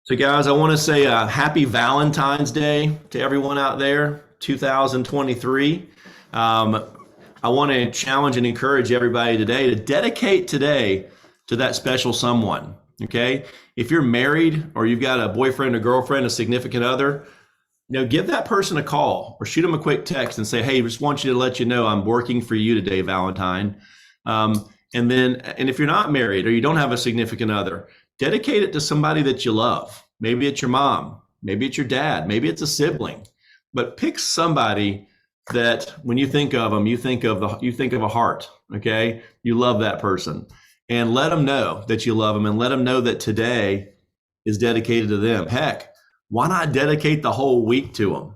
So, guys, I want to say happy Valentine's Day to everyone out there, 2023. Um, I want to challenge and encourage everybody today to dedicate today to that special someone. Okay. If you're married or you've got a boyfriend or girlfriend, a significant other, give that person a call or shoot them a quick text and say, hey, just want you to let you know I'm working for you today, Valentine. And if you're not married or you don't have a significant other, dedicate it to somebody that you love. Maybe it's your mom, maybe it's your dad, maybe it's a sibling, but pick somebody that when you think of them, you think of a heart. Okay. You love that person and let them know that you love them and let them know that today is dedicated to them. Heck, why not dedicate the whole week to them?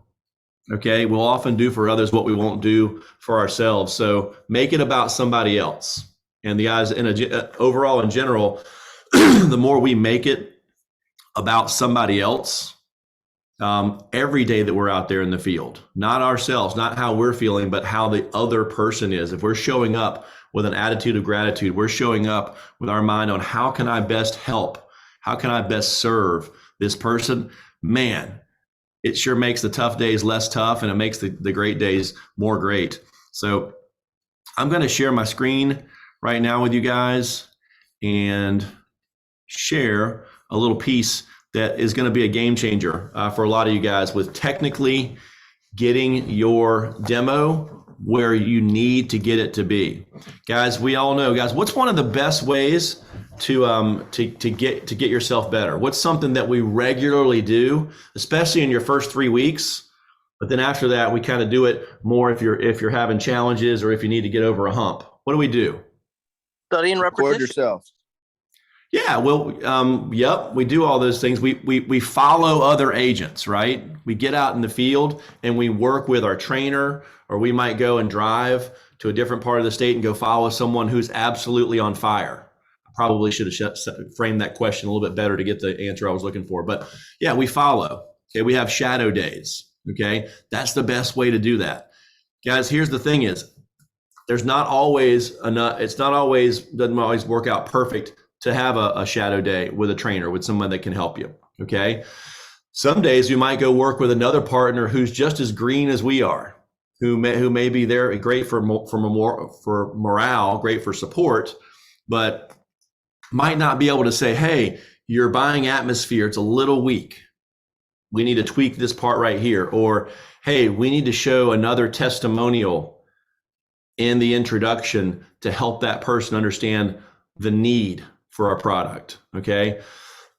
Okay. We'll often do for others what we won't do for ourselves. So make it about somebody else. And the guys overall in general, the more we make it about somebody else, every day that we're out there in the field, not ourselves, not how we're feeling, but how the other person is. If we're showing up with an attitude of gratitude, we're showing up with our mind on how can I best help? How can I best serve this person? Man, it sure makes the tough days less tough and it makes the great days more great. So I'm going to share my screen right now with you guys and share a little piece that is going to be a game changer for a lot of you guys with technically getting your demo where you need to get it to be. Guys, we all know, guys, what's one of the best ways to get yourself better? What's something that we regularly do, especially in your first 3 weeks? But then after that, we kind of do it more if you're having challenges or if you need to get over a hump. What do we do? Study and Record repetition. yourself. Yeah, well, yep, we do all those things. We follow other agents, right? We get out in the field and we work with our trainer, or we might go and drive to a different part of the state and go follow someone who's absolutely on fire. I probably should have framed that question a little bit better to get the answer I was looking for. But yeah, we follow. Okay, we have shadow days. Okay, that's the best way to do that. Guys, here's the thing is, there's not always enough, doesn't always work out perfect to have a shadow day with a trainer, with someone that can help you. Okay. Some days you might go work with another partner who's just as green as we are, who may be there, great for morale, great for support, but might not be able to say, hey, your buying atmosphere, it's a little weak. We need to tweak this part right here. Or, hey, we need to show another testimonial in the introduction to help that person understand the need for our product. Okay.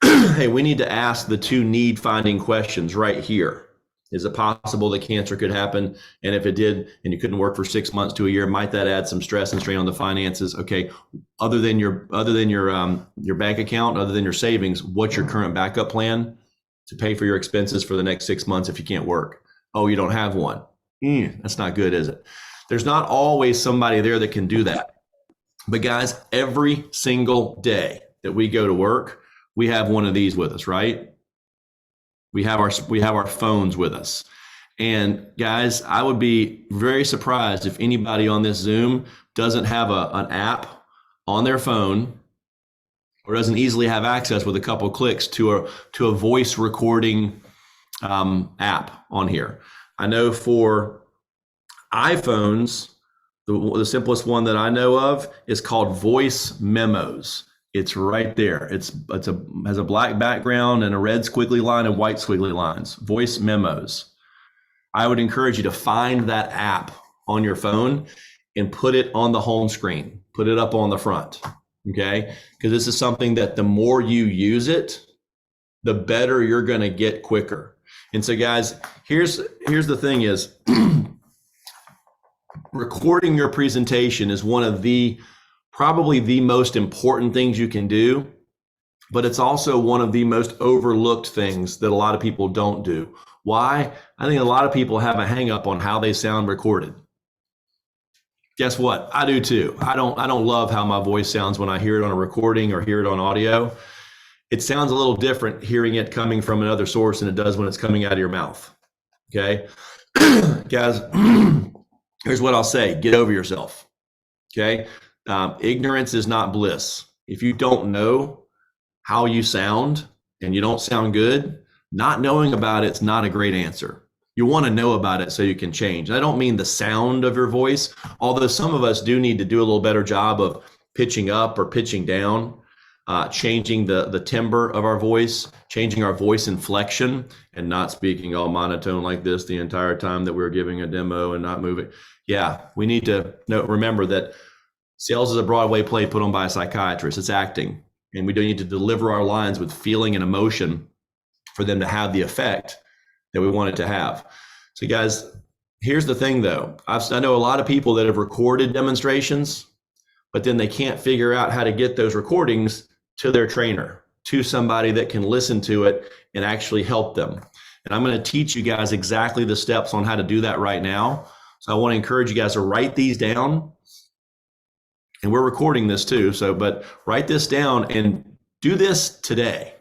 Hey, we need to ask the 2 need finding questions right here. Is it possible that cancer could happen? And if it did, and you couldn't work for 6 months to a year, might that add some stress and strain on the finances? Okay. Other than your bank account, other than your savings, what's your current backup plan to pay for your expenses for the next 6 months if you can't work? Oh, you don't have one. That's not good, is it? There's not always somebody there that can do that. But guys, every single day that we go to work, we have one of these with us, right? We have our phones with us. And guys, I would be very surprised if anybody on this Zoom doesn't have an app on their phone or doesn't easily have access with a couple of clicks to a voice recording app on here. I know for iPhones, the simplest one that I know of is called Voice Memos. It's right there. Has a black background and a red squiggly line and white squiggly lines. Voice Memos. I would encourage you to find that app on your phone and put it on the home screen. Put it up on the front. Okay? Because this is something that the more you use it, the better you're going to get quicker. And so guys, here's the thing is, recording your presentation is one of probably the most important things you can do, but it's also one of the most overlooked things that a lot of people don't do. Why? I think a lot of people have a hang up on how they sound recorded. Guess what? I do too. I don't love how my voice sounds when I hear it on a recording or hear it on audio. It sounds a little different hearing it coming from another source than it does when it's coming out of your mouth. Okay? Guys, here's what I'll say. Get over yourself. Okay? Ignorance is not bliss. If you don't know how you sound, and you don't sound good, not knowing about it's not a great answer. You want to know about it so you can change. And I don't mean the sound of your voice, although some of us do need to do a little better job of pitching up or pitching down, changing the timbre of our voice, changing our voice inflection, and not speaking all monotone like this the entire time that we're giving a demo and not moving. Yeah, we need to remember that sales is a Broadway play put on by a psychiatrist. It's acting. And we don't need to deliver our lines with feeling and emotion for them to have the effect that we want it to have. So guys, here's the thing though. I know a lot of people that have recorded demonstrations, but then they can't figure out how to get those recordings to their trainer, to somebody that can listen to it and actually help them. And I'm going to teach you guys exactly the steps on how to do that right now. So I want to encourage you guys to write these down. And we're recording this too. But write this down and do this today.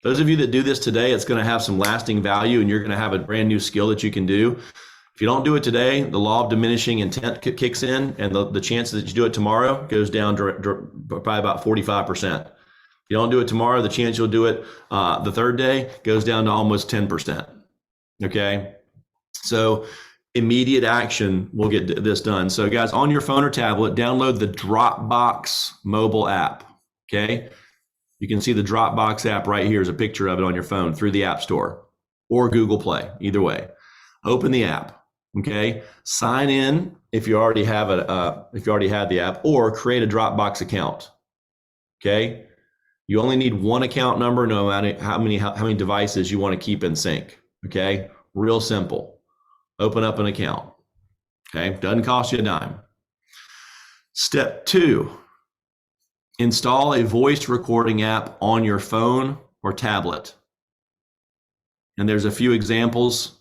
Those of you that do this today, it's going to have some lasting value and you're going to have a brand new skill that you can do. If you don't do it today, the law of diminishing intent kicks in and the chance that you do it tomorrow goes down by about 45%. If you don't do it tomorrow, the chance you'll do it the third day goes down to almost 10%. Okay. So immediate action will get this done. So guys, on your phone or tablet, download the Dropbox mobile app. Okay. You can see the Dropbox app right here is a picture of it on your phone through the App Store or Google Play, either way. Open the app. Okay. Sign in if you already have the app, or create a Dropbox account. Okay. You only need one account number, no matter how many devices you want to keep in sync. Okay. Real simple. Open up an account. Okay, doesn't cost you a dime. Step 2, install a voice recording app on your phone or tablet. And there's a few examples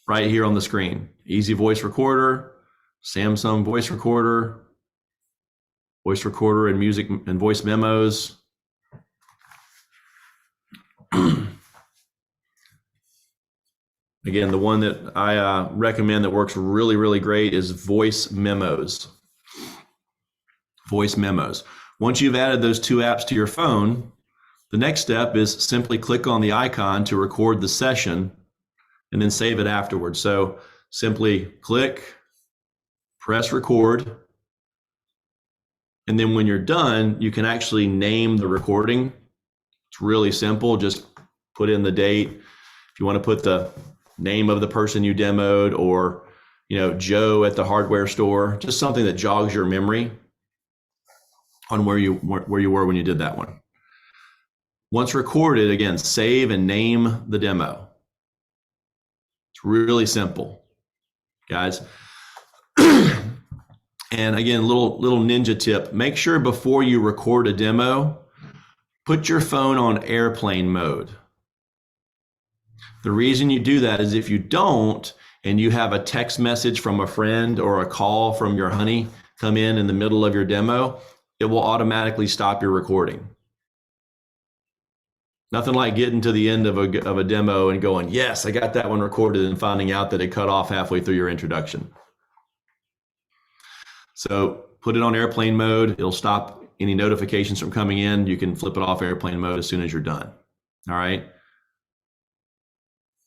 right here on the screen. Easy Voice Recorder, Samsung Voice Recorder and music and voice memos. Again, the one that I recommend that works really, really great is Voice Memos. Voice Memos. Once you've added those two apps to your phone, the next step is simply click on the icon to record the session and then save it afterwards. So simply click, press record, and then when you're done, you can actually name the recording. It's really simple. Just put in the date. If you want to put the name of the person you demoed, or Joe at the hardware store, just something that jogs your memory on where you were when you did that one. Once recorded, again, save and name the demo. It's really simple, guys. And again, little ninja tip, make sure before you record a demo, put your phone on airplane mode. The reason you do that is if you don't, and you have a text message from a friend or a call from your honey come in the middle of your demo, it will automatically stop your recording. Nothing like getting to the end of a demo and going, yes, I got that one recorded, and finding out that it cut off halfway through your introduction. So put it on airplane mode. It'll stop any notifications from coming in. You can flip it off airplane mode as soon as you're done. All right.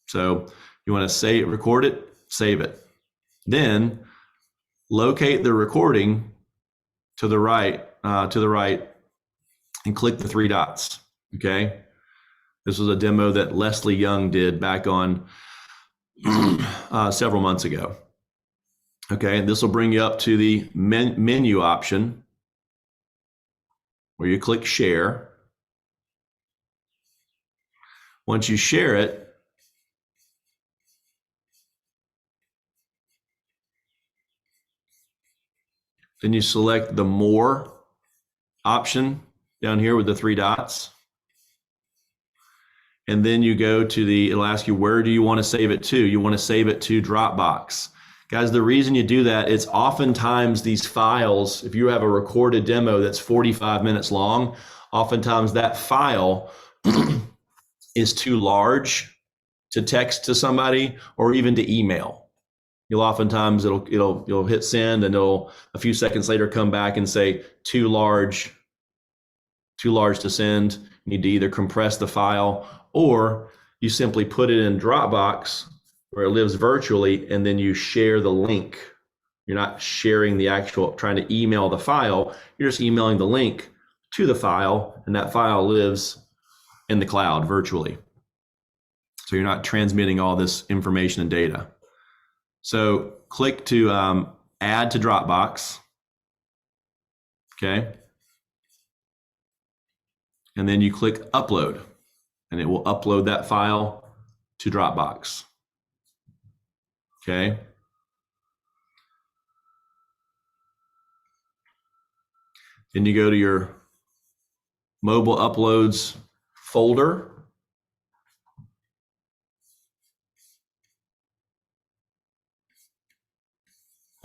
So you want to record it, save it. Then locate the recording to the right, and click the three dots. Okay. This was a demo that Leslie Young did back on several months ago. Okay. This will bring you up to the menu option where you click share. Once you share it, then you select the more option down here with the three dots. And then you go to it'll ask you, where do you want to save it to? You want to save it to Dropbox. Guys, the reason you do that is oftentimes these files, if you have a recorded demo that's 45 minutes long, oftentimes that file is too large to text to somebody or even to email. You'll oftentimes you'll hit send, and it'll a few seconds later come back and say too large to send. You need to either compress the file or you simply put it in Dropbox where it lives virtually, and then you share the link. You're not sharing the actual, trying to email the file. You're just emailing the link to the file, and that file lives in the cloud virtually. So you're not transmitting all this information and data. So click to add to Dropbox. Okay. And then you click upload, and it will upload that file to Dropbox. Okay. Then you go to your mobile uploads folder.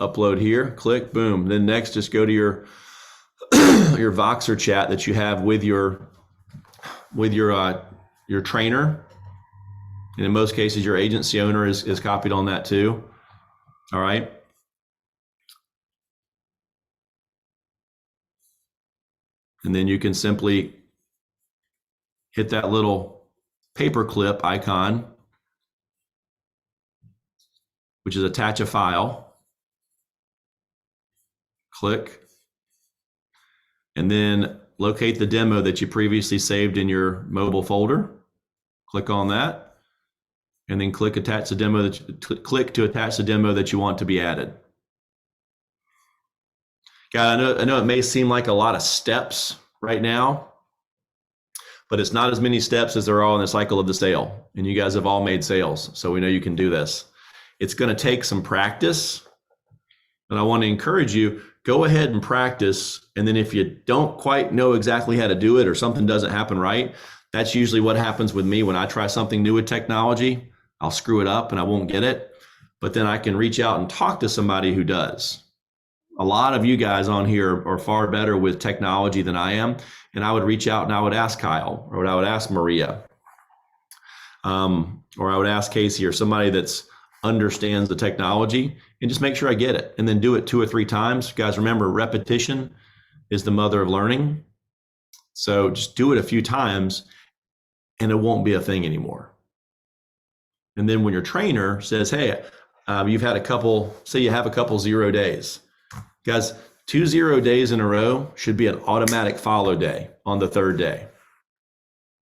Upload here, click, boom. Then next, just go to your your Voxer chat that you have with your trainer. And in most cases, your agency owner is copied on that too. All right. And then you can simply hit that little paperclip icon, which is attach a file. Click. And then locate the demo that you previously saved in your mobile folder. Click on that. And then click attach the demo click to attach the demo that you want to be added. God, I know it may seem like a lot of steps right now, but it's not as many steps as there are in the cycle of the sale. And you guys have all made sales, so we know you can do this. It's going to take some practice, and I want to encourage you, go ahead and practice. And then if you don't quite know exactly how to do it or something doesn't happen right, that's usually what happens with me when I try something new with technology. I'll screw it up and I won't get it, but then I can reach out and talk to somebody who does. A lot of you guys on here are far better with technology than I am. And I would reach out and I would ask Kyle, or I would ask Maria, or I would ask Casey, or somebody that's understands the technology, and just make sure I get it, and then do it 2 or 3 times. Guys, remember, repetition is the mother of learning. So just do it a few times and it won't be a thing anymore. And then when your trainer says, hey, you've had a couple, say you have a couple 0 days. Guys, 2 0 days in a row should be an automatic follow day on the 3rd day.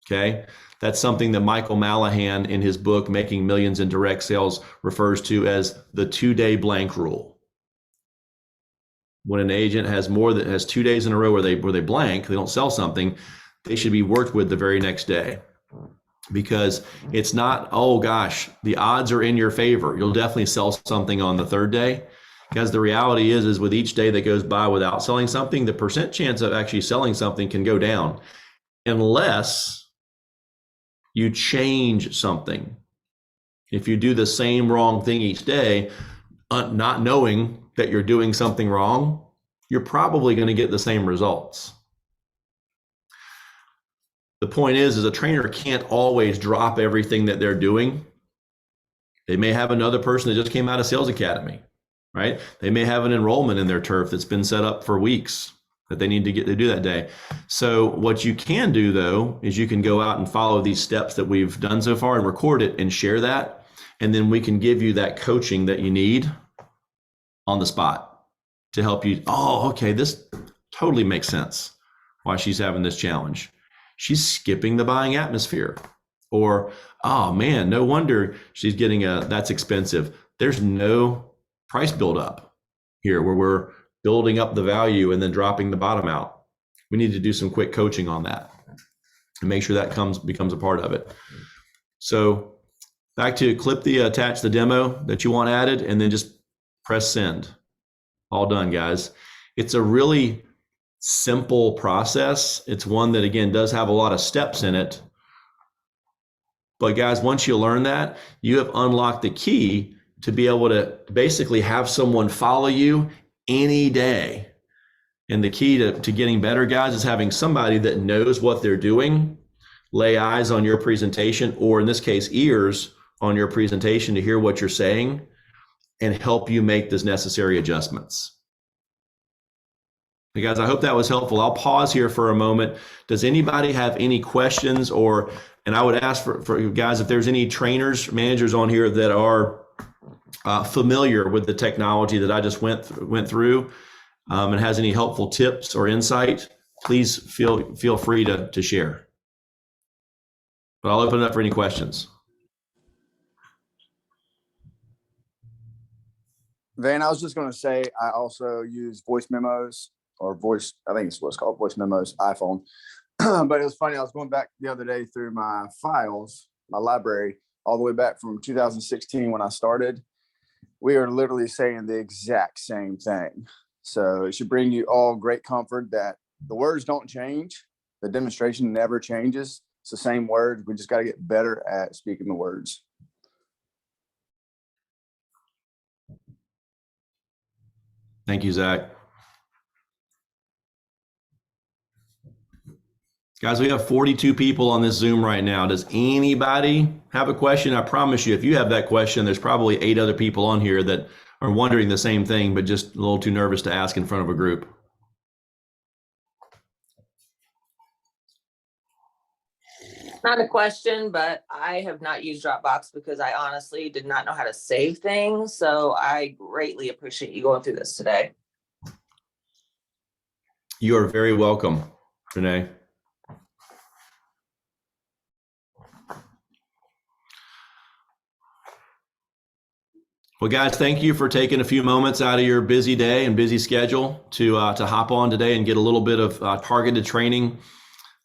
Okay. That's something that Michael Mallahan in his book, Making Millions in Direct Sales, refers to as the 2-day blank rule. When an agent has 2 days in a row where they blank, they don't sell something, they should be worked with the very next day. Because it's not, oh gosh, the odds are in your favor. You'll definitely sell something on the 3rd day. Because the reality is with each day that goes by without selling something, the percent chance of actually selling something can go down unless you change something. If you do the same wrong thing each day, not knowing that you're doing something wrong, you're probably going to get the same results. The point is a trainer can't always drop everything that they're doing. They may have another person that just came out of Sales Academy, right? They may have an enrollment in their turf that's been set up for weeks that they need to get to do that day. So what you can do though, is you can go out and follow these steps that we've done so far and record it and share that. And then we can give you that coaching that you need on the spot to help you. Oh, okay. This totally makes sense why she's having this challenge. She's skipping the buying atmosphere. Or, oh man, no wonder she's getting that's expensive. There's no price buildup here where we're building up the value and then dropping the bottom out. We need to do some quick coaching on that and make sure that becomes a part of it. So back to attach the demo that you want added, and then just press send. All done, guys. It's a really simple process. It's one that, again, does have a lot of steps in it. But guys, once you learn that, you have unlocked the key to be able to basically have someone follow you any day. And the key to getting better, guys, is having somebody that knows what they're doing, lay eyes on your presentation, or in this case, ears on your presentation to hear what you're saying and help you make those necessary adjustments. Hey guys, I hope that was helpful. I'll pause here for a moment. Does anybody have any questions, and I would ask for you guys, if there's any trainers, managers on here that are familiar with the technology that I just went through, and has any helpful tips or insight, please feel free to share. But I'll open it up for any questions. Van, I was just going to say, I also use voice memos or voice, I think it's what's called voice memos, iPhone. But it was funny. I was going back the other day through my files, my library, all the way back from 2016 when I started. We are literally saying the exact same thing. So it should bring you all great comfort that the words don't change. The demonstration never changes. It's the same words. We just got to get better at speaking the words. Thank you, Zach. Guys, we have 42 people on this Zoom right now. Does anybody have a question? I promise you, if you have that question, there's probably 8 other people on here that are wondering the same thing, but just a little too nervous to ask in front of a group. Not a question, but I have not used Dropbox because I honestly did not know how to save things. So I greatly appreciate you going through this today. You are very welcome, Renee. Well, guys, thank you for taking a few moments out of your busy day and busy schedule to hop on today and get a little bit of targeted training.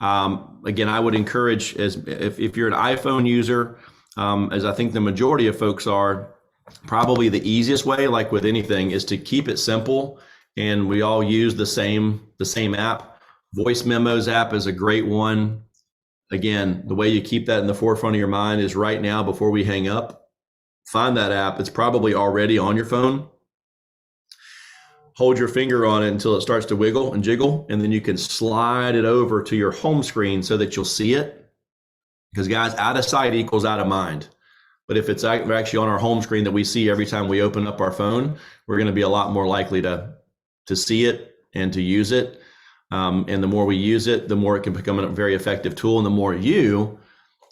Again, I would encourage, if you're an iPhone user, as I think the majority of folks are, probably the easiest way, like with anything, is to keep it simple. And we all use the same app. Voice Memos app is a great one. Again, the way you keep that in the forefront of your mind is right now, before we hang up, find that app. It's probably already on your phone. Hold your finger on it until it starts to wiggle and jiggle, and then you can slide it over to your home screen so that you'll see it. Because guys, out of sight equals out of mind. But if it's actually on our home screen that we see every time we open up our phone, we're going to be a lot more likely to see it and to use it. And the more we use it, the more it can become a very effective tool, and the more you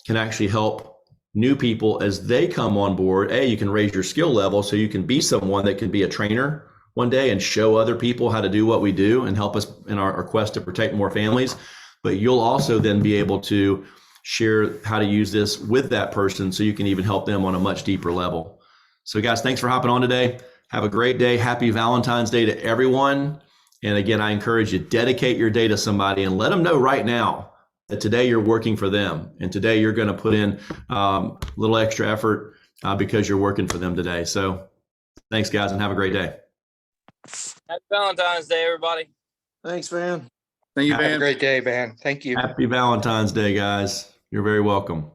can actually help new people as they come on board. You can raise your skill level so you can be someone that can be a trainer one day and show other people how to do what we do and help us in our quest to protect more families. But you'll also then be able to share how to use this with that person so you can even help them on a much deeper level. So guys, thanks for hopping on today. Have a great day. Happy Valentine's Day to everyone. And again, I encourage you, dedicate your day to somebody and let them know right now that today you're working for them, and today you're going to put in a little extra effort because you're working for them today. So thanks, guys, and have a great day. Happy Valentine's Day, everybody. Thanks, Van. Thank you, Have Van. a great day, Van. Thank you. Happy Valentine's Day, guys. You're very welcome.